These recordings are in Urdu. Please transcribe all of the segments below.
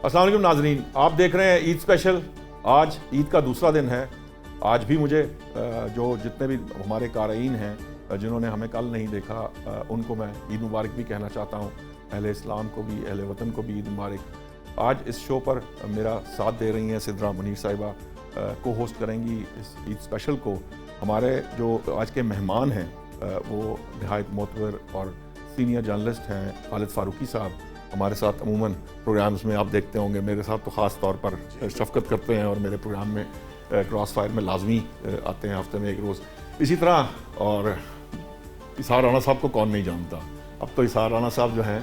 السلام علیکم ناظرین، آپ دیکھ رہے ہیں عید اسپیشل۔ آج عید کا دوسرا دن ہے۔ آج بھی مجھے جو جتنے بھی ہمارے قارئین ہیں جنہوں نے ہمیں کل نہیں دیکھا ان کو میں عید مبارک بھی کہنا چاہتا ہوں، اہل اسلام کو بھی، اہل وطن کو بھی عید مبارک۔ آج اس شو پر میرا ساتھ دے رہی ہیں سدرا منیر صاحبہ، کو ہوسٹ کریں گی اس عید اسپیشل کو۔ ہمارے جو آج کے مہمان ہیں وہ نہایت معتبر اور سینئر جرنلسٹ ہیں خالد فاروقی صاحب۔ ہمارے ساتھ عموماً پروگرامز میں آپ دیکھتے ہوں گے، میرے ساتھ تو خاص طور پر شفقت کرتے ہیں اور میرے پروگرام میں کراس فائر میں لازمی آتے ہیں ہفتے میں ایک روز۔ اسی طرح اور اسحار رانا صاحب کو کون نہیں جانتا، اب تو اسحار رانا صاحب جو ہیں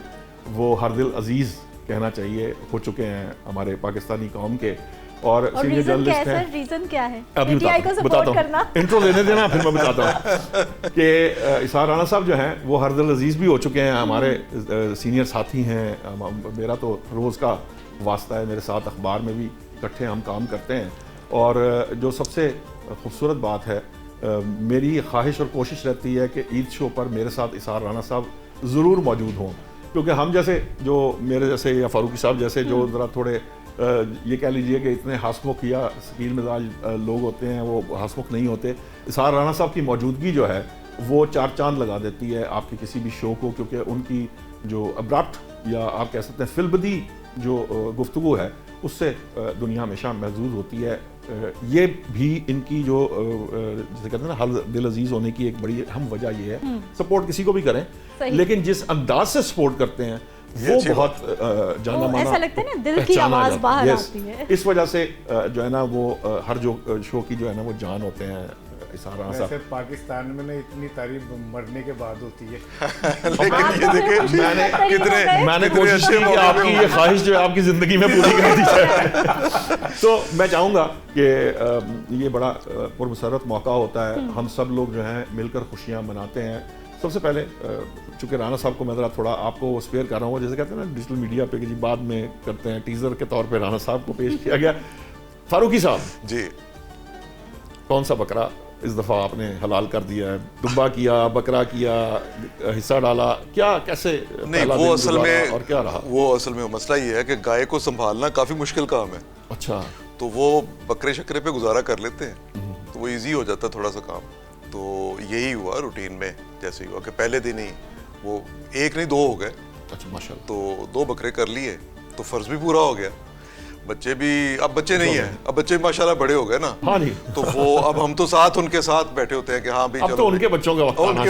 وہ ہر دل عزیز کہنا چاہیے ہو چکے ہیں ہمارے پاکستانی قوم کے، اور سینئر جرنلسٹ ہیں۔ ریزن کیا ہے؟ ابھی بتاتا ہوں، انٹرو لینے دینا پھر میں بتاتا ہوں کہ اسحار رانا صاحب جو ہیں وہ ہر دل عزیز بھی ہو چکے ہیں، ہمارے سینئر ساتھی ہیں۔ میرا تو روز کا واسطہ ہے، میرے ساتھ اخبار میں بھی اکٹھے ہم کام کرتے ہیں۔ اور جو سب سے خوبصورت بات ہے، میری خواہش اور کوشش رہتی ہے کہ عید شو پر میرے ساتھ اسحار رانا صاحب ضرور موجود ہوں، کیونکہ ہم جیسے جو میرے جیسے یا فاروقی صاحب جیسے جو ذرا تھوڑے یہ کہہ لیجئے کہ اتنے ہاسمکھ یا ثقیل مزاج لوگ ہوتے ہیں، وہ ہاسمکھ نہیں ہوتے۔ اسحار رانا صاحب کی موجودگی جو ہے وہ چار چاند لگا دیتی ہے آپ کے کسی بھی شو کو، کیونکہ ان کی جو ابرپٹ یا آپ کہہ سکتے ہیں فلبدی جو گفتگو ہے اس سے دنیا ہمیشہ محظوظ ہوتی ہے۔ یہ بھی ان کی جو جسے کہتے ہیں نا ہر دل عزیز ہونے کی ایک بڑی اہم وجہ یہ ہے۔ سپورٹ کسی کو بھی کریں لیکن جس انداز سے سپورٹ کرتے ہیں وہ بہت جانا مانا، ایسا لگتا ہے نا دل کی آواز باہر آتی ہے۔ اس وجہ سے جو ہے نا وہ ہر جو شو کی جو ہے نا وہ جان ہوتے ہیں اسحار رانا صاحب۔ پاکستان میں نا اتنی تعریف مرنے کے بعد ہوتی ہے، لیکن یہ دیکھیں میں نے کوشش کی کہ آپ کی یہ خواہش جو ہے آپ کی زندگی میں پوری کر دی جائے۔ تو میں چاہوں گا کہ یہ بڑا پرمسرت موقع ہوتا ہے، ہم سب لوگ جو ہیں مل کر خوشیاں مناتے ہیں۔ سب سے پہلے چونکہ رانا صاحب کو میں ذرا تھوڑا آپ کو اسپیئر کر رہا ہوں، جیسے کہتے ہیں نا ڈیجیٹل میڈیا پہ کہ جی بعد میں کرتے ہیں، ٹیزر کے طور پہ رانا صاحب کو پیش کیا گیا۔ فاروقی صاحب جی، کون سا بکرا اس دفعہ آپ نے حلال کر دیا ہے؟ دبا کیا، بکرا کیا، حصہ ڈالا، کیا کیسے؟ نہیں، وہ اصل میں اور کیا رہا؟ وہ اصل میں مسئلہ یہ ہے کہ گائے کو سنبھالنا کافی مشکل کام ہے۔ اچھا، تو وہ بکرے شکرے پہ گزارا کر لیتے ہیں تو وہ ایزی ہو جاتا ہے تھوڑا سا کام۔ تو یہی ہوا روٹین میں، جیسے ہوا کہ پہلے دن ہی وہ ایک نہیں دو ہو گئے۔ اچھا ماشاءاللہ، تو 2 بکرے کر لیے تو فرض بھی پورا ہو گیا۔ بچے بھی اب بچے نہیں ہیں، اب بچے ماشاءاللہ بڑے ہو گئے نا، ہاں جی، تو وہ اب ہم تو ساتھ ان کے ساتھ بیٹھے ہوتے ہیں کہ ہاں بھی اب تو ان کے بچوں کا وقت آنا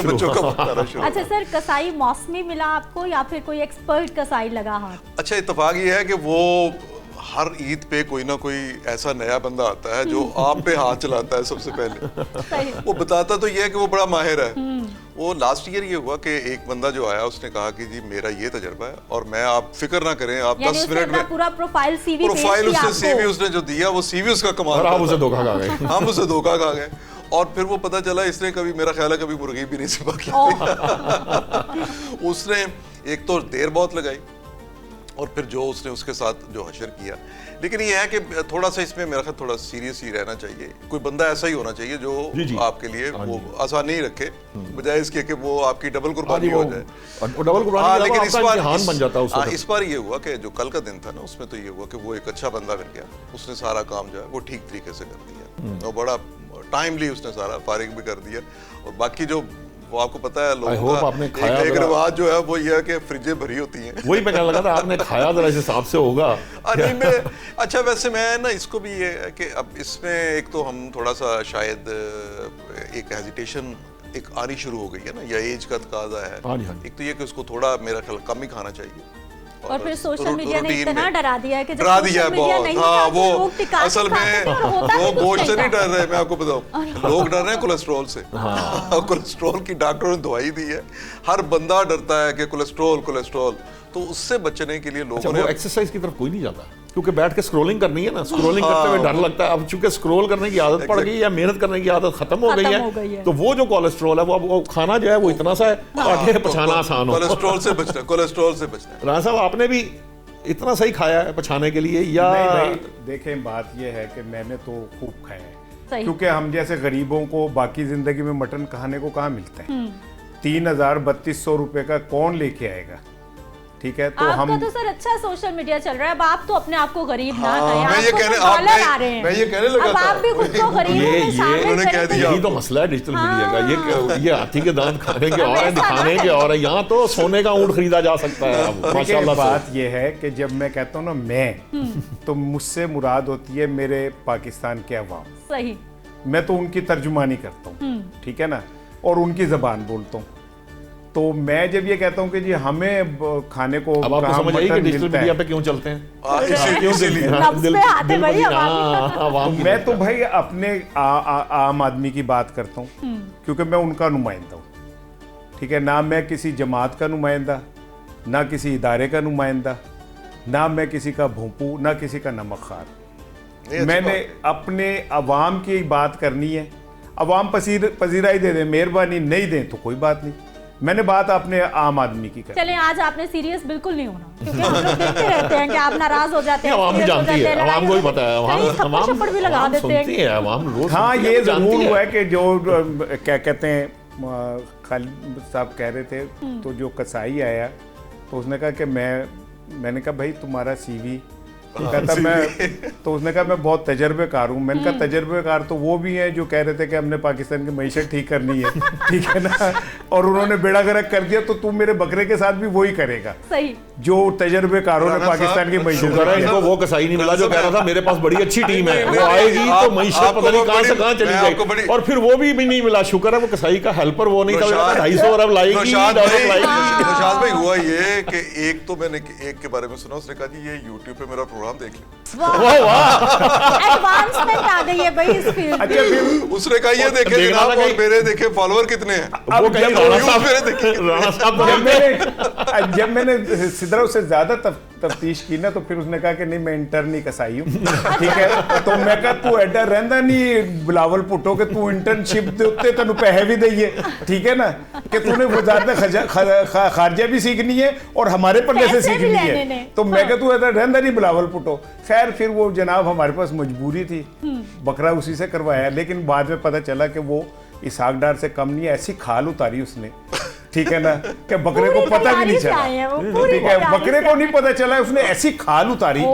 شروع۔ اچھا سر، کسائی موسمی ملا آپ کو یا پھر کوئی ایکسپرٹ کسائی لگا ہاتھ؟ اچھا اتفاق یہ ہے کہ وہ ہر عید پہ کوئی نہ کوئی ایسا نیا بندہ آتا ہے جو آپ پہ ہاتھ چلاتا ہے سب سے پہلے۔ وہ بتاتا تو یہ ہے کہ وہ بڑا ماہر ہے۔ وہ لاسٹ ایئر یہ ہوا کہ ایک بندہ جو آیا اس نے کہا کہ جی میرا یہ تجربہ ہے اور میں، آپ فکر نہ کریں، آپ 10 منٹ میں پورا پروفائل سی وی اس نے جو دیا وہ سی وی اس کا کمال اور آپ اسے دھوکہ کھا گئے۔ ہم اسے دھوکہ کھا گئے، اور پھر وہ پتہ چلا اس نے کبھی، میرا خیال ہے کبھی مرغی بھی نہیں ذبح کی۔ اس نے ایک تو دیر بہت لگائی اور پھر جو اس نے اس کے ساتھ جو حشر کیا۔ لیکن یہ ہے کہ تھوڑا سا اس میں میرا خیال تھوڑا سیریس ہی رہنا چاہیے، کوئی بندہ ایسا ہی ہونا چاہیے جو آپ کے لیے وہ آسان نہیں رکھے، بجائے اس کے کہ وہ آپ کی ڈبل قربانی ہو جائے۔ لیکن اس بار یہ ہوا کہ جو کل کا دن تھا نا اس میں تو یہ ہوا کہ وہ ایک اچھا بندہ بن گیا، اس نے سارا کام جو ہے وہ ٹھیک طریقے سے کر دیا اور بڑا ٹائملی اس نے سارا فارغ بھی کر دیا۔ اور باقی جو وہ آپ کو پتا ہے لوگوں کا ایک رواج جو ہے وہ یہ ہے کہ فریجیں بھری ہوتی ہیں، وہی میں کہنے لگا تھا آپ نے کھایا ذرا اس حساب سے ہوگا۔ اچھا ویسے میں نا اس کو بھی یہ ہے کہ اب اس میں ایک تو ہم تھوڑا سا شاید ایک ہیزیٹیشن ایک آنی شروع ہو گئی ہے نا، یا ایج کا تقاضا ہے۔ ایک تو یہ کہ اس کو تھوڑا میرا خیال کم ہی کھانا چاہیے، اور پھر سوشل میڈیا نے اتنا ڈرا دیا ہے کہ ڈرا دیا بہت۔ ہاں وہ اصل میں وہ گوشت سے نہیں ڈر رہے، میں آپ کو بتاؤں، لوگ ڈر رہے ہیں کولیسٹرول سے۔ کولیسٹرول کی ڈاکٹروں نے دوائی دی ہے، ہر بندہ ڈرتا ہے کہ کولیسٹرول، تو اس سے بچنے کے لیے لوگوں نے ایکسرسائز کی طرف کوئی نہیں جاتا کیونکہ بیٹھ کے سکرولنگ کرنی ہے نا، سکرولنگ کرتے ہوئے ڈر لگتا ہے۔ اب چونکہ سکرول کرنے کی عادت پڑ گئی یا محنت کرنے کی عادت ختم ہو گئی ہے، تو وہ جو کولیسٹرول ہے وہ کھانا جو ہے وہ اتنا سا ہے تاکہ پچھانا آسان ہو۔ کولیسٹرول سے بچنا۔ رانا صاحب آپ نے بھی اتنا صحیح کھایا ہے پچھانے کے لیے یا؟ دیکھیں بات یہ ہے کہ میں نے تو خوب کھایا ہے، کیونکہ ہم جیسے غریبوں کو باقی زندگی میں مٹن کھانے کو کہاں ملتا ہے؟ 3000-3200 روپے کا کون لے کے آئے گا؟ ٹھیک ہے. تو آپ ہم کا تو سر اچھا سوشل میڈیا چل رہا ہے, اب آپ تو اپنے آپ کو غریب نہ کہیں, میں یہ کہنے لگا اب آپ بھی خود کو غریبوں میں شامل کریں. یہی تو مسئلہ ہے ڈیجیٹل میڈیا کا, یہ ہاتھی کے دانت کھانے کے اور ہے, دکھانے کے اور ہے. یہاں تو سونے کا اونٹ خریدا جا سکتا ہے. ماشاءاللہ بات یہ ہے کہ جب میں کہتا ہوں نا میں, تو مجھ سے مراد ہوتی ہے میرے پاکستان کے عوام. صحیح, میں تو ان کی ترجمانی کرتا ہوں, ٹھیک ہے نا, اور ان کی زبان بولتا ہوں. تو میں جب یہ کہتا ہوں کہ جی ہمیں کھانے کو, اب آپ کو سمجھ آئی کہ ڈیجیٹل میڈیا پہ کیوں چلتے ہیں, میں تو بھائی اپنے عام آدمی کی بات کرتا ہوں کیونکہ میں ان کا نمائندہ ہوں, ٹھیک ہے. نہ میں کسی جماعت کا نمائندہ, نہ کسی ادارے کا نمائندہ, نہ میں کسی کا بھونپو, نہ کسی کا نمک خوار. میں نے اپنے عوام کی بات کرنی ہے. عوام پذیرائی دے دیں, مہربانی نہیں دیں تو کوئی بات نہیں. میں نے بات اپنے عام آدمی کی کرنی. چلیں آج آپ نے سیریس بالکل نہیں ہونا, کیونکہ ہم لوگ دیکھتے رہتے ہیں کہ آپ ناراض ہو جاتے ہیں. عوام جانتی ہے, عوام کو ہی پتا ہے, عوام سنتی ہے, عوام روز. ہاں یہ ضرور ہوا ہے کہ جو کیا کہتے ہیں, خالد صاحب کہہ رہے تھے, تو جو قصائی آیا تو اس نے کہا کہ میں نے کہا بھائی تمہارا سی وی, کہتا میں, تو اس نے کہا میں بہت تجربے کار ہوں. میں نے کہا تجربے کار تو وہ بھی ہیں جو کہہ رہے تھے کہ ہم نے پاکستان کی معیشت ٹھیک کرنی ہے, ٹھیک ہے نا, اور انہوں نے بیڑا گرک کر دیا, تو تم میرے بکرے کے ساتھ بھی وہی کرے گا. صحیح, جو تجربے کاروں نے پاکستان کی معیشت, ان کو وہ کسائی نہیں ملا جو کہہ رہا تھا میرے پاس بڑی اچھی ٹیم ہے, وہ آئے گی تو معیشت پتہ نہیں کہاں سے کہاں چلی جائے گی, اور پھر وہ بھی نہیں ملا. شکر ہے وہ کسائی کا ہیلپر وہ نہیں تھا, 250 ارب لائے گی. نشاط بھائی ہوا یہ کہ ایک تو میں نے ایک کے بارے میں سنا, اس نے کہا جی یہ یوٹیوب پہ میرا پروگرام دیکھ لیں. ایڈوانسمنٹ آ گئی ہے بھائی اس فیلڈ میں. اس نے کہا یہ دیکھیں جناب, اور میرے دیکھیں فالوور کتنے ہیں. جب میں نے سدرا سے زیادہ تفتیش کی نا, تو پھر اس نے کہا کہ نہیں میں انٹرن ہی کسائی ہوں, ٹھیک ہے. تو میں کہا تو ایڈا رہندا نہیں بلاول پٹو کہ تو انٹرنشپ دے اتے تینوں پیسے بھی دئیے, ٹھیک ہے نا, کہ تو نے وزارت خارجہ بھی سیکھنی ہے اور ہمارے پلے سے سیکھنی ہے. تو میں کہا تو ایڈا رہندا نہیں بلاول پٹو. خیر پھر وہ جناب ہمارے پاس مجبوری تھی, بکرا اسی سے کروایا, لیکن بعد میں پتہ چلا کہ وہ اسحاق ڈار سے کم نہیں ہے. ایسی کھال اتاری اس نے, ٹھیک ہے نا, کہ بکرے کو پتہ بھی نہیں چلا, ٹھیک ہے, بکرے کو نہیں پتہ چلا, اس نے ایسی کھال اتاری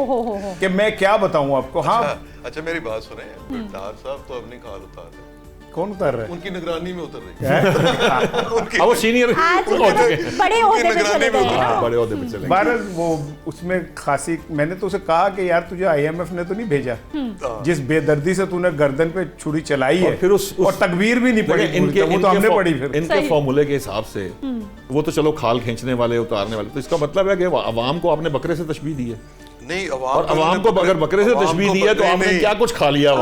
کہ میں کیا بتاؤں آپ کو. ہاں اچھا میری بات سنیں, ڈار صاحب تو اپنی کھال اتار رہے ہیں. کون اتر رہا ہے؟ ان کی نگرانی میں اتر رہی ہے. وہ سینئر بڑے عہدے پہ چلے گئے ہیں, بڑے عہدے پہ چلے گئے. بہرحال وہ اس میں خاصی, میں نے تو اسے کہا کہ یار تجھے آئی ایم ایف نے تو نہیں بھیجا, جس بے دردی سے تو نے گردن پہ چھری چلائی ہے, اور تکبیر بھی نہیں پڑی, وہ تو ہم نے پڑھی. پھر ان کے فارمولے کے حساب سے وہ تو چلو کھال کھینچنے والے, اتارنے والے, تو اس کا مطلب ہے کہ عوام کو آپ نے بکرے سے تشبیہ دی ہے. نہیں, اور عوام کو اگر بکرے سے تشبیہ دی ہے تو آپ نے کیا کچھ کھا لیا,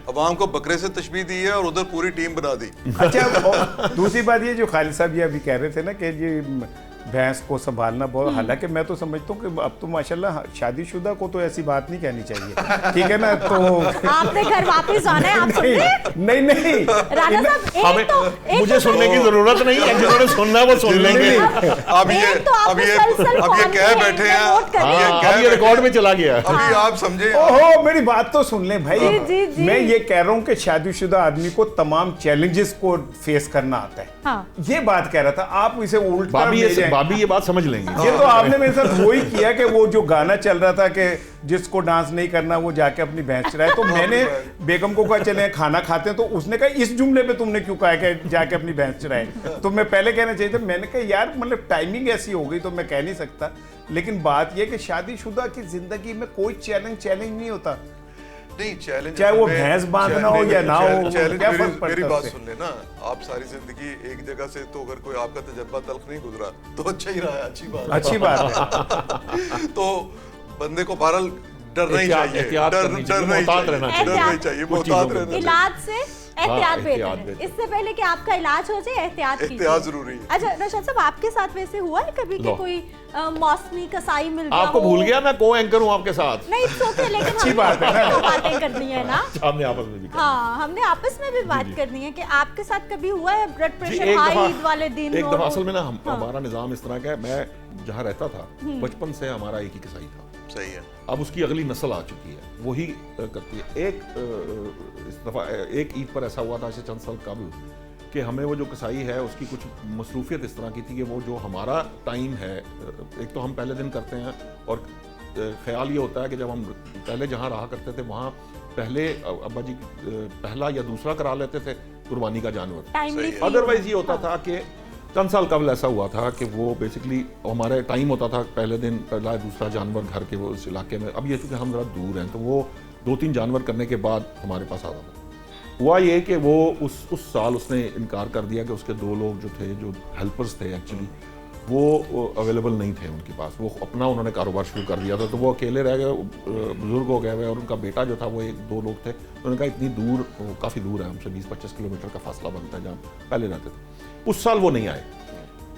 عوام کو بکرے سے تشبیہ دی ہے اور ادھر پوری ٹیم بنا دی. اچھا دوسری بات یہ جو خالد صاحب یہ ابھی کہہ رہے تھے نا کہ یہ بھینس کو سنبھالنا بہت, حالانکہ میں تو سمجھتا ہوں کہ اب تو ماشاءاللہ شادی شدہ کو تو ایسی بات نہیں کہنی چاہیے, ٹھیک ہے نا. تو آپ نے گھر واپس آنا ہے, آپ سن نہیں, مجھے سننے کی ضرورت نہیں ہے, جنہوں نے سننا وہ سن لیں گے. اب یہ کہہ بیٹھے ہیں, اب یہ ریکارڈ میں چلا گیا. ابھی آپ سمجھے, اوہو میری بات تو سن لیں بھائی. میں یہ کہہ رہا ہوں کہ شادی شدہ آدمی کو تمام چیلنجز کو فیس کرنا آتا ہے, یہ بات کہہ رہا تھا. آپ اسے الٹا بھابی یہ بات سمجھ لیں گے. یہ تو آپ نے میرے ساتھ وہی کیا کہ وہ جو گانا چل رہا تھا کہ جس کو ڈانس نہیں کرنا وہ جا کے اپنی بھینس چرائے, تو میں نے بیگم کو کہا چلیں کھانا کھاتے ہیں, تو اس نے کہا اس جملے پہ تم نے کیوں کہا کہ جا کے اپنی بھینس چرائے. تو میں پہلے کہنا چاہیے تھا, میں نے کہا یار مطلب ٹائمنگ ایسی ہو گئی تو میں کہہ نہیں سکتا, لیکن بات یہ کہ شادی شدہ کی زندگی میں کوئی چیلنج نہیں ہوتا. نہیں چیلنج چاہے وہ بھینس باندھنا ہو یا نہ ہو, کیا فرق پڑتا ہے. میری بات سن لینا, آپ ساری زندگی ایک جگہ سے, تو اگر کوئی آپ کا تجربہ تلخ نہیں گزرا تو اچھا ہی رہا ہے, اچھی بات ہے. تو بندے کو بہرحال ڈرنا ہی چاہیے, محتاط رہنا چاہیے. علاج سے احتیاط بہتر ہے, اس سے پہلے کہ آپ کا علاج ہو جائے احتیاط ضروری ہے. اچھا رشاد صاحب, آپ کے ساتھ ویسے ہوا ہے کبھی کہ کوئی موسمی کسائی مل گیا ہو؟ آپ کو بھول گیا میں کو اینکر ہوں آپ کے ساتھ. نہیں سوچے, لیکن اچھی بات ہے نا, باتیں کرنی ہے نا, ہم نے آپس میں بھی, ہاں ہم نے آپس میں بھی بات کرنی ہے کہ آپ کے ساتھ کبھی ہوا ہے بلڈ پریشر ہائی عید والے دن؟ ایک دفعہ اصل میں نا ہمارا نظام اس طرح کا ہے, میں جہاں رہتا تھا بچپن سے ہمارا ایک ہی کسائی تھا. صحیح ہے. اب اس کی اگلی نسل آ چکی ہے, وہی کرتی ہے. ایک دفعہ ایک عید پر ایسا ہوا تھا, چند سال قبل, کہ ہمیں وہ جو کسائی ہے اس کی کچھ مصروفیت اس طرح کی تھی کہ وہ جو ہمارا ٹائم ہے، ایک تو ہم پہلے دن کرتے ہیں، اور خیال یہ ہوتا ہے کہ جب ہم پہلے جہاں رہا کرتے تھے وہاں پہلے ابا جی پہلا یا دوسرا کرا لیتے تھے قربانی کا جانور. ادروائز یہ ہوتا تھا کہ چند سال قبل ایسا ہوا تھا کہ وہ بیسکلی ہمارے ٹائم ہوتا تھا پہلے دن پہلا دوسرا جانور گھر کے وہ اس علاقے میں. اب یہ چونکہ ہم ذرا دور ہیں تو وہ 2-3 جانور کرنے کے بعد ہمارے پاس آتا تھا. ہوا یہ کہ وہ اس سال اس نے انکار کر دیا کہ اس کے 2 لوگ جو تھے جو ہیلپرز تھے ایکچولی وہ اویلیبل نہیں تھے ان کے پاس. وہ اپنا انہوں نے کاروبار شروع کر دیا تھا تو وہ اکیلے رہ گئے، بزرگ ہو گئے ہوئے، اور ان کا بیٹا جو تھا وہ 1-2 لوگ تھے. انہوں نے کہا اتنی دور، کافی دور ہے ہم سے، 20-25 کلومیٹر کا فاصلہ بنتا ہے جہاں پہلے رہتے تھے. اس سال وہ نہیں آئے.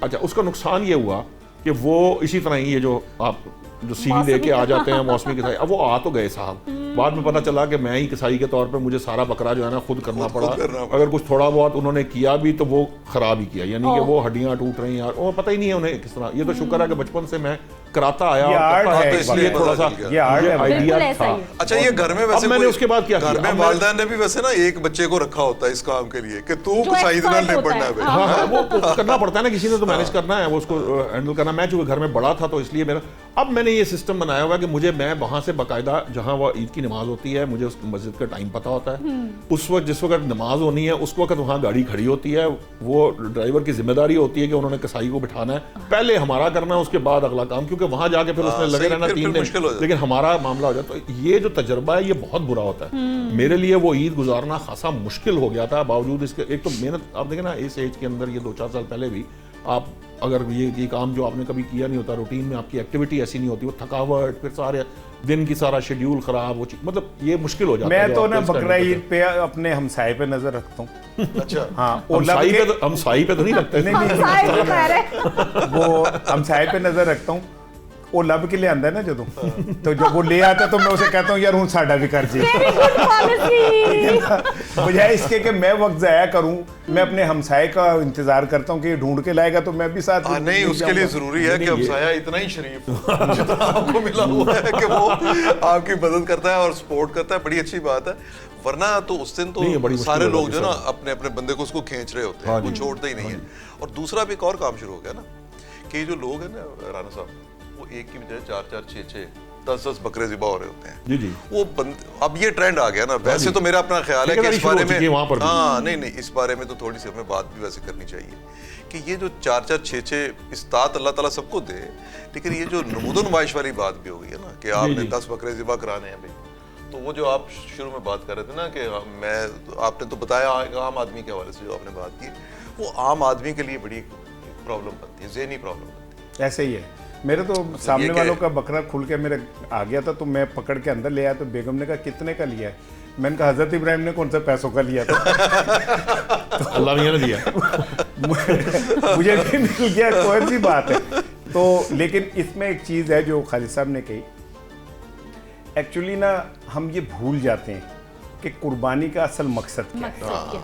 اچھا، اس کا نقصان یہ ہوا کہ وہ اسی طرح ہی یہ جو آپ جو سی لے کے آ جاتے ہیں موسمی کسائی، اب وہ آ تو گئے صاحب، بعد میں پتہ چلا کہ میں ہی کسائی کے طور پہ مجھے سارا بکرا جو ہے نا خود کرنا پڑا. اگر کچھ تھوڑا بہت انہوں نے کیا بھی تو وہ خراب ہی کیا، یعنی کہ وہ ہڈیاں ٹوٹ رہی ہیں اور پتہ ہی نہیں ہے انہیں کس طرح. یہ تو شکر ہے کہ بچپن سے میں کراتا آیا تو اس لیے تھوڑا سا یہ آئیڈیا تھا. اچھا، یہ گھر میں ویسے میں نے اس کے بعد کیا گھر میں والدین نے بھی ویسے نا ایک بچے کو رکھا ہوتا ہے اس کام کے لیے کہ تو کسائی اتنا نپٹنا ہے. ہاں، وہ کرنا پڑتا ہے نا، کسی نے تو مینیج کرنا ہے، وہ اس کو ہینڈل کرنا. میں چونکہ گھر میں بڑا تھا تو اس لیے میرا اب میں نے یہ سسٹم بنایا ہوا کہ میں وہاں سے باقاعدہ جہاں وہ عید کی نماز ہوتی ہے مجھے اس مسجد کا ٹائم پتہ ہوتا ہے. اس وقت جس وقت نماز ہونی ہے اس وقت وہاں گاڑی کھڑی ہوتی ہے. وہ ڈرائیور کی ذمہ داری ہوتی ہے کہ انہوں نے کسائی کو بٹھانا ہے، پہلے ہمارا کرنا ہے اس کے بعد اگلا کام، کیونکہ وہاں جا کے پھر اس میں لگے رہنا 3 دن، لیکن ہمارا معاملہ ہو جاتا. تو یہ جو تجربہ ہے یہ بہت برا ہوتا ہے. میرے لیے وہ عید گزارنا خاصا مشکل ہو گیا تھا، باوجود اس کے ایک تو محنت. آپ دیکھیں نا اس ایج کے اندر، یہ 2-4 سال پہلے بھی آپ اگر یہ کام جو آپ نے کبھی کیا نہیں ہوتا، روٹین میں آپ کی ایکٹیویٹی ایسی نہیں ہوتی، وہ تھکاوٹ، پھر سارے دن کی سارا شیڈیول خراب، وہ مطلب یہ مشکل ہو جاتا ہے. میں تو نا بقرہ عید پہ اپنے ہمسائے پہ نظر رکھتا ہوں. اچھا، ہاں، ہمسائی پہ تو نہیں رکھتے، وہ ہمسائے پہ نظر رکھتا ہوں. وہ لب کے لیے آندا ہے نا جدوں، تو جب وہ لے آتا ہے تو میں اسے کہتا ہوں یار ہوں ساڈا بھی کر جی، بجائے اس کے کہ میں وقت ضائع کروں. میں اپنے ہمسائے کا انتظار کرتا ہوں کہ یہ ڈھونڈ کے لائے گا تو میں بھی ساتھ. نہیں، اس کے لیے ضروری ہے کہ ہمسایہ اتنا ہی شریف جتنا آپ کو ملا ہوا ہے کہ وہ آپ کی مدد کرتا ہے اور سپورٹ کرتا ہے. بڑی اچھی بات ہے، ورنہ تو اس دن تو سارے لوگ جو نا اپنے اپنے بندے کو اس کو کھینچ رہے ہوتے ہیں، وہ چھوڑتے ہی نہیں ہیں. اور دوسرا بھی ایک اور کام شروع ہو گیا نا کہ یہ جو لوگ ہیں نا رانا صاحب، وہ ایک کی بجائے 4-4, 6-6, 10-10 بکرے ذبح ہو رہے ہوتے ہیں. جی وہ اب یہ ٹرینڈ آ گیا نا. ویسے تو میرا اپنا خیال ہے کہ اس بارے میں نہیں اس بارے میں تو تھوڑی سی ہمیں بات بھی ویسے کرنی چاہیے کہ یہ جو 4-4, 6-6 استطاعت اللہ تعالیٰ سب کو دے، لیکن یہ جو نمود و نمائش والی بات بھی ہو گئی ہے نا کہ آپ نے 10 بکرے ذبح کرانے ہیں بھائی. تو وہ جو آپ شروع میں بات کر رہے تھے نا کہ آپ نے تو بتایا عام آدمی کے حوالے سے جو آپ نے بات کی، وہ عام آدمی کے لیے بڑی پرابلم بنتی ہے، ذہنی پرابلم بنتی ہے. ایسے ہی ہے. میرے تو سامنے والوں کا بکرا کھل کے میرے آ گیا تھا تو میں پکڑ کے اندر لے آیا تو بیگم نے کہا کتنے کا لیا ہے؟ میں نے کہا حضرت ابراہیم نے کون سا پیسوں کا لیا تھا، اللہ میاں نے دیا، مجھے بھی مل گیا، کوئی سی بات ہے. تو لیکن اس میں ایک چیز ہے جو خالد صاحب نے کہی، ایکچولی نا ہم یہ بھول جاتے ہیں کہ قربانی کا اصل مقصد کیا ہے.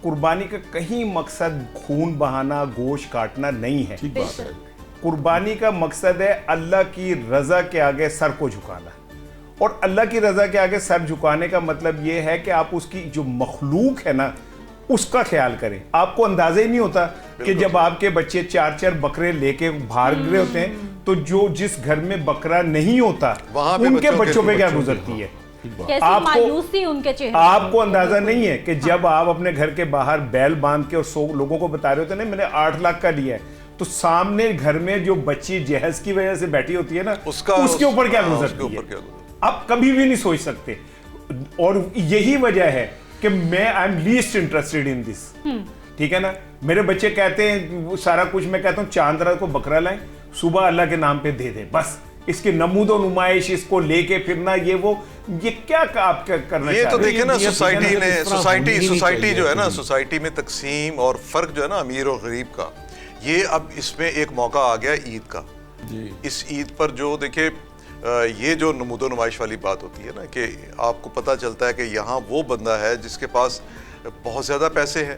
قربانی کا کہیں مقصد خون بہانا، گوشت کاٹنا نہیں ہے. ٹھیک بات ہے. قربانی کا مقصد ہے اللہ کی رضا کے آگے سر کو جھکانا. اور اللہ کی رضا کے آگے سر جھکانے کا مطلب یہ ہے کہ آپ اس کی جو مخلوق ہے نا اس کا خیال کریں. آپ کو اندازہ ہی نہیں ہوتا کہ جب آپ کے بچے 4-4 بکرے لے کے بھاگ رہے ہوتے ہیں تو جو جس گھر میں بکرا نہیں ہوتا ان کے بچوں پہ کیا گزرتی ہے. آپ کو اندازہ نہیں ہے کہ جب آپ اپنے گھر کے باہر بیل باندھ کے اور 100 لوگوں کو بتا رہے ہوتے ہیں نا میں نے 8 لاکھ کا لیا ہے، تو سامنے گھر میں جو بچی جہیز کی وجہ سے بیٹھی ہوتی ہے نا اس کے اوپر کیا گزرتی ہے آپ کبھی بھی نہیں سوچ سکتے. اور یہی وجہ ہے کہ میں I am least interested in this. ٹھیک ہے نا. میرے بچے کہتے ہیں سارا کچھ، میں کہتا ہوں چاند رات کو بکرا لائیں، صبح اللہ کے نام پہ دے دیں، بس اس کی نمود و نمائش، اس کو لے کے پھرنا، یہ کیا آپ کرنا چاہتے ہیں. یہ تو دیکھیں نا سوسائٹی جو ہے نا، سوسائٹی میں تقسیم اور فرق جو ہے نا امیر اور غریب کا، یہ اب اس میں ایک موقع آ گیا عید کا. اس عید پر جو دیکھیں یہ جو نمود و نمائش والی بات ہوتی ہے نا کہ آپ کو پتہ چلتا ہے کہ یہاں وہ بندہ ہے جس کے پاس بہت زیادہ پیسے ہیں،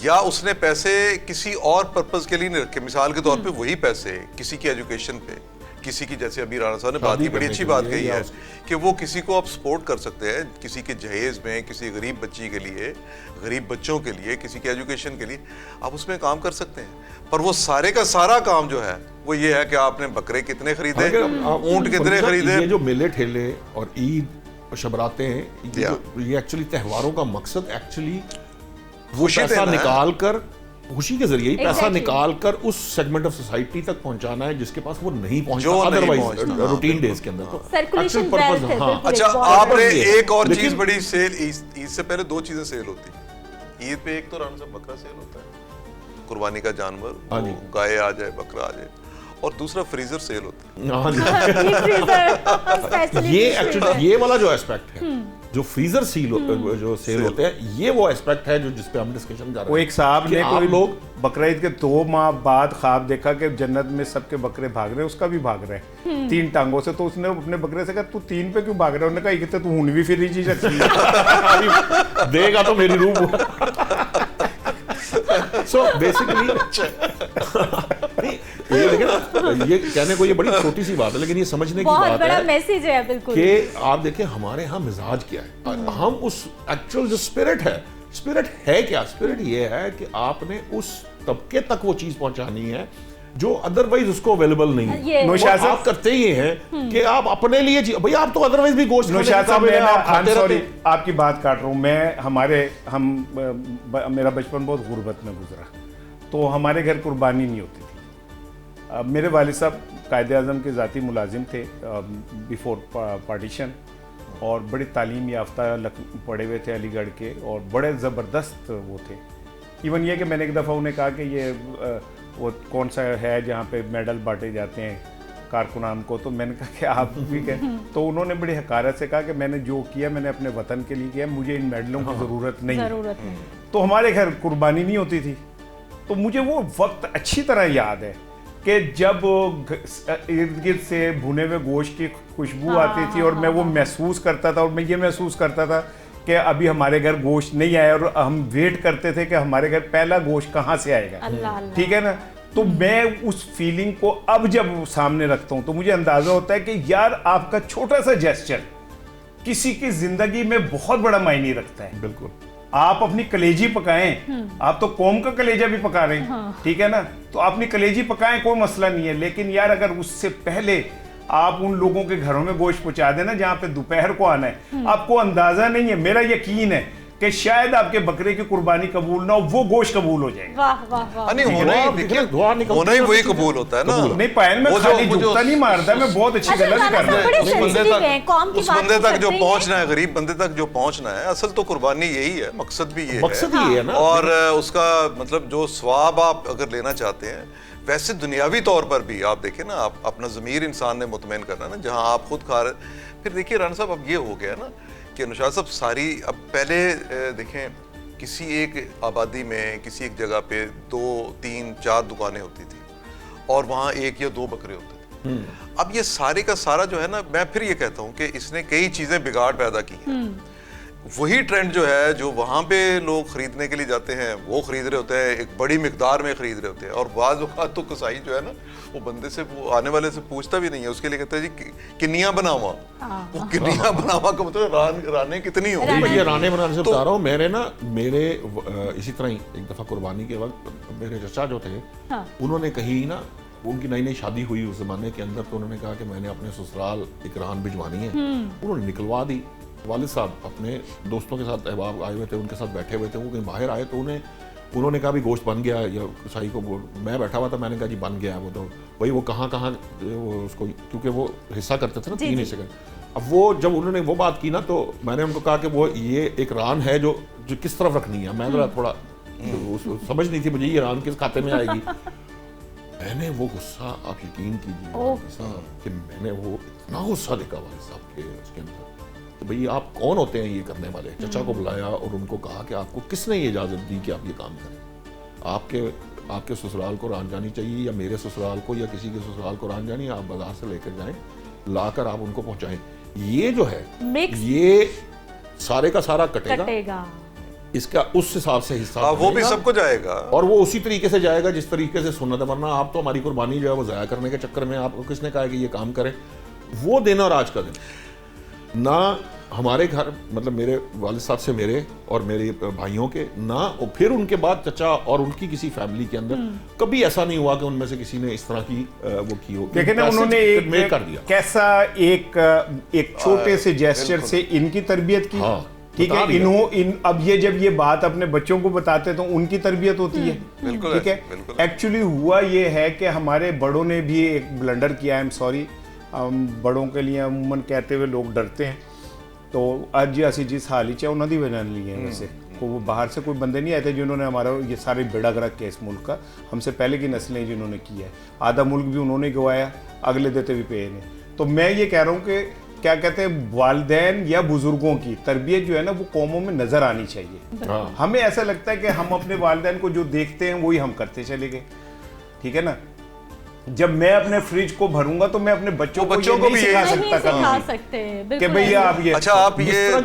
یا اس نے پیسے کسی اور پرپز کے لیے نہیں رکھے. مثال کے طور پہ وہی پیسے کسی کی ایجوکیشن پہ، کسی کی, جیسے ابھی رانا صاحب نے بات کی, بڑی اچھی بات کہی ہے کہ وہ کسی کو آپ سپورٹ کر سکتے ہیں, کسی کے جہیز میں, کسی غریب بچی کے لیے, غریب بچوں کے لیے, کسی کے ایجوکیشن کے لیے آپ اس میں کام کر سکتے ہیں. پر وہ سارے کا سارا کام جو ہے وہ یہ ہے کہ آپ نے بکرے کتنے خریدے, اونٹ کتنے خریدے. یہ جو میلے ٹھیلے اور عید اور شبراتیں ہیں, یہ ایکچولی تہواروں کا مقصد ایکچولی وہ پیسہ نکال کر, خوشی کے ذریعے پیسہ نکال کر اس سیگمنٹ آف سوسائٹی تک پہنچانا ہے جس کے پاس وہ نہیں پہنچتا ادروائز روٹین ڈیز کے اندر. سرکولیشن ویلتھ ہے. اچھا آپ نے ایک اور چیز بڑی سیل, عید سے پہلے 2 چیزیں سیل ہوتی ہیں. عید پہ ایک تو رانا صاحب بکرا سیل ہوتا ہے, قربانی کا جانور, گائے آ جائے, بکرا آ جائے, اور دوسرا فریزر سیل ہوتا ہے. یہ ایکچولی یہ والا جو ایسپیکٹ ہے جو فریزر جو سیل ہوتے ہیں, یہ وہ ایسپیکٹ ہے جو جس پہ ہم ڈسکشن کر رہے ہیں. وہ ایک صاحب نے کوئی لوگ بقرعید کے 2 ماہ بعد خواب دیکھا کہ جنت میں سب کے بکرے بھاگ رہے ہیں, اس کا بھی بھاگ رہے ہیں 3 ٹانگوں سے. تو اس نے اپنے بکرے سے کہا تو 3 پہ کیوں بھاگ رہا ہے؟ انہوں نے کہا یہ تو ہون بھی پھر چیز دے گا تو میری روح. سو بیسیکلی یہ کہنے کو یہ بڑی چھوٹی سی بات ہے, لیکن یہ سمجھنے کی بات بڑا میسج ہے بالکل کہ آپ دیکھیں ہمارے ہاں مزاج کیا ہے. ہم اس ایکچوئل جو اسپرٹ ہے کیا, اسپرٹ یہ ہے کہ آپ نے اس طبقے تک وہ چیز پہنچانی ہے جو ادروائز اس کو اویلیبل نہیں ہے. آپ کرتے یہ ہیں کہ آپ اپنے لیے بھئی آپ تو ادروائز بھی گوشت سوری آپ کی بات کاٹ رہا ہوں میں. میرا بچپن بہت غربت میں گزرا, تو ہمارے گھر قربانی نہیں ہوتی تھی. میرے والد صاحب قائد اعظم کے ذاتی ملازم تھے بیفور پارٹیشن, اور بڑی تعلیم یافتہ پڑھے ہوئے تھے علی گڑھ کے, اور بڑے زبردست وہ تھے. ایون یہ کہ میں نے ایک دفعہ انہیں کہا کہ یہ وہ کون سا ہے جہاں پہ میڈل بانٹے جاتے ہیں کارکنان کو, تو میں نے کہا کہ آپ بھی کہ, تو انہوں نے بڑی حقارت سے کہا کہ میں نے جو کیا میں نے اپنے وطن کے لیے کیا, مجھے ان میڈلوں کی ضرورت نہیں. تو ہمارے گھر قربانی نہیں ہوتی تھی. تو مجھے وہ وقت اچھی طرح یاد ہے کہ جب ارد گرد سے بھنے ہوئے گوشت کی خوشبو آتی تھی, اور میں وہ محسوس کرتا تھا, اور میں یہ محسوس کرتا تھا کہ ابھی ہمارے گھر گوشت نہیں آیا, اور ہم ویٹ کرتے تھے کہ ہمارے گھر پہلا گوشت کہاں سے آئے گا. ٹھیک ہے نا. تو میں اس فیلنگ کو اب جب سامنے رکھتا ہوں تو مجھے اندازہ ہوتا ہے کہ یار آپ کا چھوٹا سا جیسچر کسی کی زندگی میں بہت بڑا معنی رکھتا ہے. بالکل. آپ اپنی کلیجی پکائیں, آپ تو قوم کا کلیجہ بھی پکا رہے ہیں, ٹھیک ہے نا, تو اپنی کلیجی پکائیں, کوئی مسئلہ نہیں ہے. لیکن یار اگر اس سے پہلے آپ ان لوگوں کے گھروں میں گوشت پہنچا دینا جہاں پہ دوپہر کو آنا ہے, آپ کو اندازہ نہیں ہے, میرا یقین ہے کہ شاید آپ کے بکرے کی قربانی قبول نہ ہو, وہ گوشت قبول ہو جائے گا. ہونا ہی وہی قبول ہوتا ہے نا. نہیں پائن میں خالی جھکتا نہیں مارتا, میں بہت اچھی غلط کر رہا ہوں. اس بندے تک جو پہنچنا ہے, غریب بندے تک جو پہنچنا ہے, اصل تو قربانی یہی ہے, مقصد بھی یہ ہے. اور اس کا مطلب جو ثواب آپ اگر لینا چاہتے ہیں, ویسے دنیاوی طور پر بھی آپ دیکھیں نا, آپ اپنا ضمیر انسان نے مطمئن کرنا نا, جہاں آپ خود کھا رہے. پھر دیکھیے رانا صاحب اب یہ ہو گیا نا کہ نوشاد صاحب ساری, اب پہلے دیکھیں کسی ایک آبادی میں کسی ایک جگہ پہ 2 3 4 دکانیں ہوتی تھی, اور وہاں 1 یا 2 بکرے ہوتے تھے. اب یہ سارے کا سارا جو ہے نا, میں پھر یہ کہتا ہوں کہ اس نے کئی چیزیں بگاڑ پیدا کی ہیں. وہی ٹرینڈ جو ہے جو وہاں پہ لوگ خریدنے کے لیے جاتے ہیں وہ خرید رہے ہوتے ہیں, ایک بڑی مقدار میں خرید رہے ہوتے ہیں, اور بعض اوقات تو کسائی جو ہے نا وہ بندے سے, وہ آنے والے سے پوچھتا بھی نہیں ہے, اس کے لیے کہتا ہے جی کنیاں بناوا. وہ کنیاں بناوا کا مطلب رانے کتنی ہوں گی. یہ رانے بنانے سے بتا رہا ہوں. میرے اسی طرح ہی ایک دفعہ قربانی کے وقت میرے چچا جو تھے, انہوں نے کہیں نا, ان کی نئی شادی ہوئی اس زمانے کے اندر, تو انہوں نے کہا کہ میں نے اپنے سسرال ایک ران بھجوانی ہے. انہوں نے نکلوا دی. والد صاحب اپنے دوستوں کے ساتھ احباب آئے ہوئے تھے, ان کے ساتھ بیٹھے ہوئے تھے, وہ کہیں باہر آئے تو انہوں نے کہا بھی گوشت بن گیا, یا کسائی کو, میں بیٹھا ہوا تھا, میں نے کہا جی بن گیا. وہ تو بھائی وہ کہاں اس کو, کیونکہ وہ حصہ کرتے تھے نا 3 حصے کا. اب وہ جب انہوں نے وہ بات کی نا, تو میں نے ان کو کہا کہ وہ یہ ایک ران ہے جو کس طرف رکھنی ہے. میں تھوڑا سمجھ نہیں تھی مجھے یہ ران کس کھاتے میں آئے گی. میں نے وہ غصہ, آپ یقین کیجیے کہ میں نے وہ اتنا غصہ دیکھا والد صاحب کے اس کے اندر. بھئی آپ کون ہوتے ہیں یہ کرنے والے. چچا کو بلایا اور ان کو کہا کہ آپ کو کس نے یہ اجازت دی کہ آپ یہ کام کریں. آپ کے سسرال کو ران جانی چاہیے, یا میرے سسرال کو, یا کسی کے سسرال کو ران جانی, آپ بازار سے لے کر جائیں, لا کر آپ ان کو پہنچائیں. یہ جو ہے یہ سارے کا سارا کٹے گا. اس کا اس حساب سے حصہ وہ بھی سب کو جائے گا اور وہ اسی طریقے سے جائے گا جس طریقے سے سنت ہے. ورنہ آپ تو ہماری قربانی جو ہے وہ ضائع کرنے کے چکر میں, آپ کو کس نے کہا کہ یہ کام کریں. وہ دن اور آج کا دن نہ ہمارے گھر, مطلب میرے والد صاحب سے میرے اور میرے بھائیوں کے, نہ پھر ان کے بعد چچا اور ان کی کسی فیملی کے اندر کبھی ایسا نہیں ہوا کہ ان میں سے کسی نے اس طرح کی وہ کی ہو. لیکن انہوں نے کیسا ایک چھوٹے سے جیسچر سے ان کی تربیت کی, ٹھیک ہے. اب یہ جب یہ بات اپنے بچوں کو بتاتے تو ان کی تربیت ہوتی ہے, ٹھیک ہے. ایکچولی ہوا یہ ہے کہ ہمارے بڑوں نے بھی ایک بلنڈر کیا ہے. سوری, بڑوں کے لیے عموماً کہتے ہوئے لوگ ڈرتے ہیں. تو اج اسی جس حال ہی انہوں نے وجہ لی ہے. ویسے وہ باہر سے کوئی بندے نہیں آئے تھے جنہوں نے ہمارا یہ سارے بیڑا گرک کیا اس ملک کا. ہم سے پہلے کی نسلیں جنہوں نے کیا ہے, آدھا ملک بھی انہوں نے گوایا, اگلے دیتے بھی پے نے. تو میں یہ کہہ رہا ہوں کہ کیا کہتے ہیں, والدین یا بزرگوں کی تربیت جو ہے نا وہ قوموں میں نظر آنی چاہیے. ہمیں ایسا لگتا ہے کہ ہم اپنے والدین کو جو دیکھتے ہیں وہی ہم کرتے چلے گئے, ٹھیک ہے نا. جب میں اپنے فریج کو بھروں گا تو میں اپنے بچوں کو بھی سکھا سکتا کہ بھئی آپ یہ, اچھا آپ یہ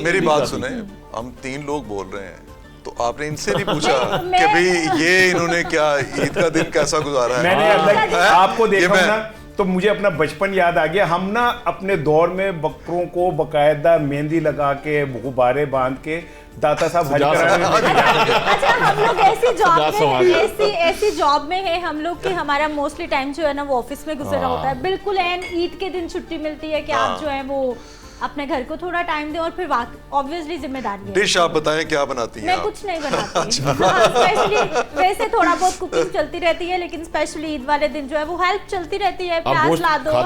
میری بات سنیں, ہم 3 لوگ بول رہے ہیں تو آپ نے ان سے نہیں پوچھا کہ بھئی یہ انہوں نے کیا عید کا دن کیسا گزارا ہے. میں نے آپ کو دیکھا نا تو مجھے اپنا بچپن یاد آ گیا. ہم نا اپنے دور میں بکروں کو باقاعدہ مہندی لگا کے غبارے باندھ کے داتا صاحب حج کرانے. اچھا ہم لوگ ایسی جاب میں ہیں ہم لوگ کہ ہمارا موسٹلی ٹائم جو ہے نا وہ آفس میں گزرا ہوتا ہے. بالکل عید کے دن چھٹی ملتی ہے کہ آپ جو ہے وہ اپنے گھر کو تھوڑا ٹائم دیں, اور پھر obviously ذمہ داری ہے. ڈش آپ بتائیں کیا بناتی ہیں؟ میں کچھ نہیں بناتی, ویسے تھوڑا بہت کوکنگ چلتی رہتی ہے, لیکن اسپیشلی عید والے دن جو ہے وہ ہیلپ چلتی رہتی ہے. پیاز لا دو,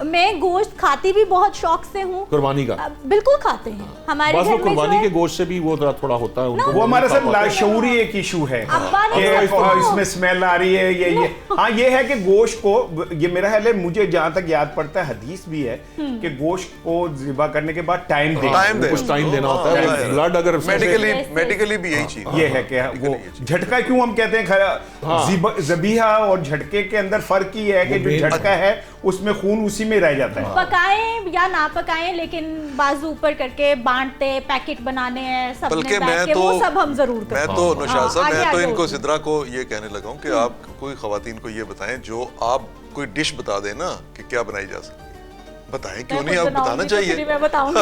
میں گوشت کھاتی بھی بہت شوق سے ہوں. قربانی کا بالکل کھاتے ہیں ہمارے گھر میں. قربانی کے گوشت سے بھی وہ تھوڑا ہوتا ہے, وہ ہمارے ساتھ لاشعوری ایک ایشو ہے اس میں اسمیل آ رہی ہے. یہ ہاں یہ ہے کہ گوشت کو, یہ میرا خیال ہے مجھے جہاں تک یاد پڑتا ہے حدیث بھی ہے کہ گوشت کو ذبح کرنے کے بعد ٹائم دینا ہوتا ہے. بلڈ اگر میڈیکلی بھی یہی چیز یہ ہے کہ وہ جھٹکا کیوں ہم کہتے ہیں ذبیحہ اور جھٹکے کے اندر فرق یہ ہے کہ جو جھٹکا ہے اس میں خون اسی میں رہ جاتا ہے. پکائیں یا نہ پکائیں لیکن بازو اوپر کر کے بانٹتے, پیکٹ بنانے ہیں سب نے بیٹھ کے, وہ سب ہم ضرور کرتے ہیں. میں تو نوشاد صاحب, میں تو ان کو سدرا کو یہ کہنے لگا ہوں کہ آپ کوئی خواتین کو یہ بتائیں جو آپ کوئی ڈش بتا دیں نا کہ کیا بنائی جا سکتی, بتائیں کیوں نہیں, آپ بتانا چاہیے. میں بتاؤں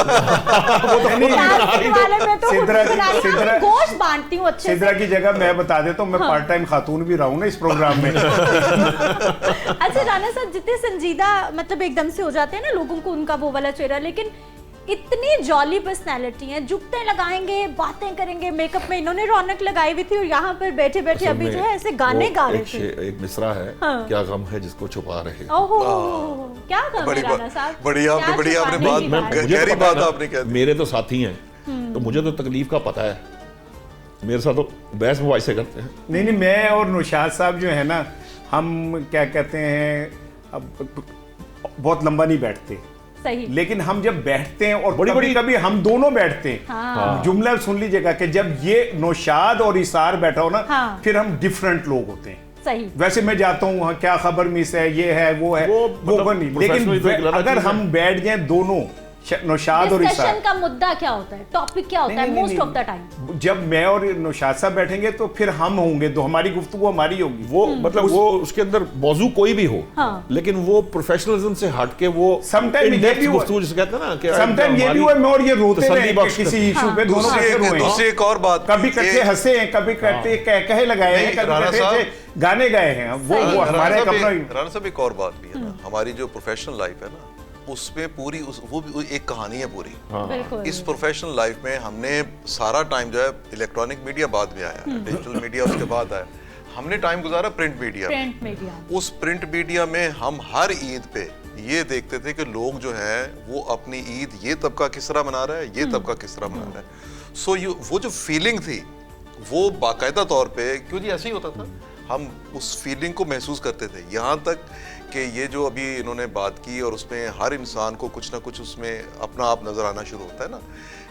گوشت بانٹتی ہوں اچھے. سدرا کی جگہ میں بتا دیتا ہوں, میں پارٹ ٹائم خاتون بھی رہا ہوں نا اس پروگرام میں. اچھا رانا صاحب, جتنے سنجیدہ مطلب ایک دم سے ہو جاتے ہیں نا لوگوں کو ان کا وہ والا چہرہ, لیکن اتنی جالی پرسنالٹی ہیں, جھکتے لگائیں گے, باتیں کریں گے, میک اپ میں انہوں نے رونق لگائی ہوئی تھی اور یہاں پر بیٹھے بیٹھے ابھی جو ہے ایسے گانے گا رہے تھے. ایک مصرع ہے, کیا غم ہے جس کو چھپا رہے. کیا غم ہے رانا صاحب, بڑی آپ نے بات, گہری بات آپ نے کہہ دی. میرے تو ساتھی ہیں تو مجھے تو تکلیف کا پتہ ہے, میرے ساتھ تو بحث مباحثے کرتے ہیں. نہیں میں اور نوشاد صاحب جو ہے نا, ہم کیا کہتے ہیں, اب بہت لمبا نہیں بیٹھتے, لیکن ہم جب بیٹھتے ہیں اور بڑی کبھی ہم دونوں بیٹھتے ہیں, جملہ سن لیجیے گا کہ جب یہ نوشاد اور اسار بیٹھا ہو نا پھر ہم ڈیفرنٹ لوگ ہوتے ہیں. ویسے میں جاتا ہوں وہاں کیا خبر مس ہے, یہ ہے وہ ہے, وہ نہیں, لیکن اگر ہم بیٹھ جائیں دونوں نوشاد اور ڈسکشن کا مدعا کیا ہوتا ہے, ٹاپک کیا ہوتا ہے موسٹ آف دا ٹائم, جب میں اور نوشاد صاحب بیٹھیں گے تو پھر ہم ہوں گے, تو ہماری گفتگو ہماری ہوگی. وہ مطلب وہ اس کے اندر موضوع کوئی بھی ہو, لیکن وہ پروفیشنلزم سے ہٹ کے وہ سم ٹائم گفتگو جسے کہتے ہیں نا کہ سم ٹائم یہ بھی ہوا میں اور یہ روتے ہیں کسی ایشو پہ, دونوں کہتے ہوئے ہیں. دوسری ایک اور بات, کبھی کہتے ہنسے ہیں, کبھی کہتے کہے لگائے ہیں, کبھی کہتے گانے گائے ہیں. وہ ہمارے اپنا. رانا صاحب ایک اور بات بھی ہے نا, ہماری جو پروفیشنل لائف ہے نا اس میں پوری وہ بھی ایک کہانی ہے پوری. اس پروفیشنل لائف میں ہم نے سارا ٹائم جو ہے الیکٹرانک میڈیا بعد میں آیا, ڈیجیٹل میڈیا اس کے بعد آیا, ہم نے ٹائم گزارا پرنٹ میڈیا میں. اس پرنٹ میڈیا میں ہم ہر عید پہ یہ دیکھتے تھے کہ لوگ جو ہیں وہ اپنی عید یہ طبقہ کس طرح منا رہا ہے, یہ طبقہ کس طرح منا رہا ہے. سو وہ جو فیلنگ تھی وہ باقاعدہ طور پہ, کیوں جی ایسے ہی ہوتا تھا, ہم اس فیلنگ کو محسوس کرتے تھے. یہاں تک کہ یہ جو ابھی انہوں نے بات کی اور اس میں ہر انسان کو کچھ نہ کچھ اس میں اپنا آپ نظر آنا شروع ہوتا ہے نا,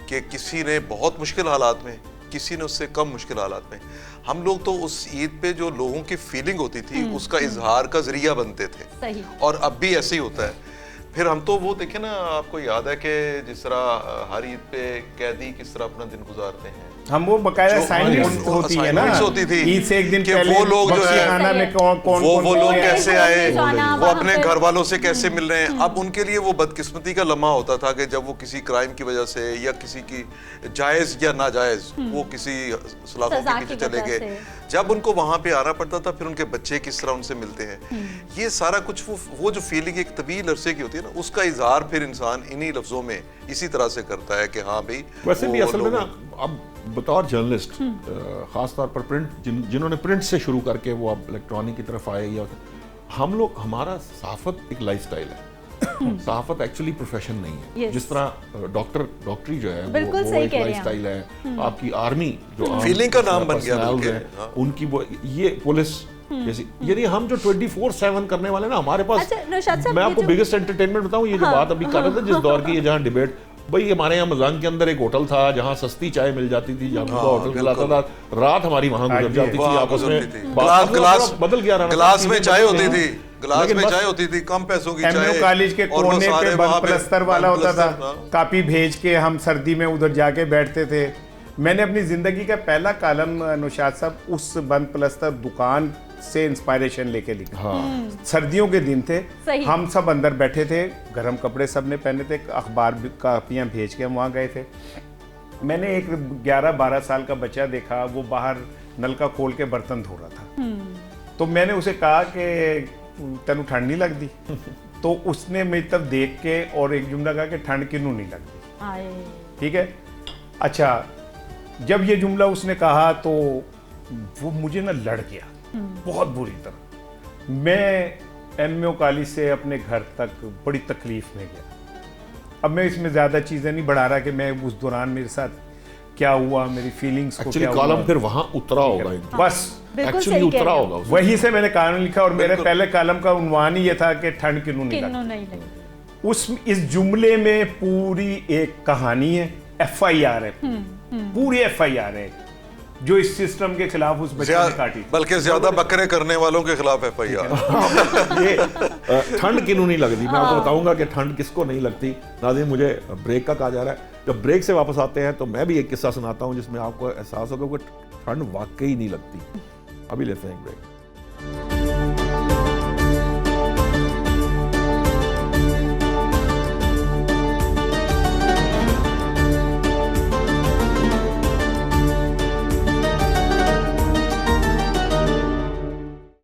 کہ کسی نے بہت مشکل حالات میں, کسی نے اس سے کم مشکل حالات میں. ہم لوگ تو اس عید پہ جو لوگوں کی فیلنگ ہوتی تھی اس کا اظہار کا ذریعہ بنتے تھے, اور اب بھی ایسے ہی ہوتا ہے. پھر ہم تو وہ دیکھیں نا، آپ کو یاد ہے کہ جس طرح ہر عید پہ قیدی کس طرح اپنا دن گزارتے ہیں، ہم وہ باقاعدہ اسائنمنٹس ہوتی ہے نا، ہوتی تھی عید سے ایک دن کہ پہلے وہ لوگ جو بخشی ہے خانہ میں کون وہ لوگ ہیں، کیسے آئے، وہ اپنے وہاں گھر والوں سے کیسے مل رہے ہیں. اب ان کے لیے وہ بدقسمتی کا لمحہ ہوتا تھا کہ جب وہ کسی کرائم کی وجہ سے یا کسی کی جائز یا ناجائز وہ کسی سلاخوں کے پیچھے چلے گئے، جب ان کو وہاں پہ آنا پڑتا تھا، پھر ان کے بچے کس طرح ان سے ملتے ہیں، یہ سارا کچھ وہ جو فیلنگ ایک طویل عرصے کی ہوتی ہے نا، اس کا اظہار پھر انسان انہی لفظوں میں اسی طرح سے کرتا ہے کہ ہاں بھائی. ویسے بھی اصل میں نا اب بطور جرنلسٹ خاص طور پر پرنٹ جنہوں نے پرنٹ سے شروع کر کے وہ اب الیکٹرانک کی طرف آئے، یا ہم لوگ، ہمارا صحافت ایک لائف سٹائل ہے. صحافت ایکچولی پروفیشن نہیں ہے. جس طرح ڈاکٹری جو ہے وہ ایک لائف سٹائل ہے. آپ کی آرمی جو فیلنگ کا نام بن گیا ان کی، وہ یہ پولیس جیسی، یعنی ہم جو 24/7 کرنے والے نا، ہمارے پاس، میں آپ کو بگیسٹ انٹرٹینمنٹ بتاؤں، یہ جو بات ابھی کر رہے تھے جس دور کی، جہاں ڈیبیٹ، بھائی ہمارے یہاں مزان کے اندر ایک ہوٹل تھا جہاں سستی چائے مل جاتی تھی، جہاں ہوٹل کھلاتا تھا، رات ہماری وہاں گزر جاتی تھی آپس میں، بدل گیا رہا، گلاس میں چائے ہوتی تھی، گلاس میں چائے ہوتی تھی، کم پیسوں کی چائے. کالج کے کونے پہ بند پلستر والا ہوتا تھا، کاپی بھیج کے ہم سردی میں ادھر جا کے بیٹھتے تھے. میں نے اپنی زندگی کا پہلا کالم نوشاد صاحب اس بند پلستر دکان سے انسپائریشن لے کے لکھا. سردیوں کے دن تھے، ہم سب اندر بیٹھے تھے، گرم کپڑے سب نے پہنے تھے، اخبار کاپیاں بھیج کے ہم وہاں گئے تھے. میں نے ایک 11-12 سال کا بچہ دیکھا، وہ باہر نل کا کھول کے برتن دھو رہا تھا. تو میں نے اسے کہا کہ تینوں ٹھنڈ نہیں لگتی؟ تو اس نے میری طرف دیکھ کے اور ایک جملہ کہا کہ ٹھنڈ کنوں نہیں لگتی. ٹھیک ہے، اچھا، جب یہ جملہ اس نے کہا تو وہ مجھے نا لڑ گیا بہت بری طرح. میں ایم او کالج سے اپنے گھر تک بڑی تکلیف میں گیا. اب میں اس میں زیادہ چیزیں نہیں بڑھا رہا کہ میں اس دوران میرے ساتھ کیا ہوا، میری فیلنگز کو کیا ہوا. کالم پھر وہاں اترا ہوگا، بس ایکچولی اترا ہوگا، وہیں سے میں نے کالم لکھا. اور میرے پہلے کالم کا عنوان ہی یہ تھا کہ ٹھنڈ کنوں نہیں لگتی. اس جملے میں پوری ایک کہانی ہے، ایف آئی آر ہے، پوری ایف آئی آر ہے جو اس سسٹم کے خلاف اس بچے نے کاٹی، بلکہ زیادہ بکرے کرنے والوں کے خلاف ایف آئی آر. یہ ٹھنڈ کنوں نہیں لگتی، میں آپ کو بتاؤں گا کہ ٹھنڈ کس کو نہیں لگتی. ناظرین، مجھے بریک کا کہا جا رہا ہے. جب بریک سے واپس آتے ہیں تو میں بھی ایک قصہ سناتا ہوں جس میں آپ کو احساس ہوگا کہ ٹھنڈ واقعی نہیں لگتی. ابھی لیتے ہیں ایک بریک.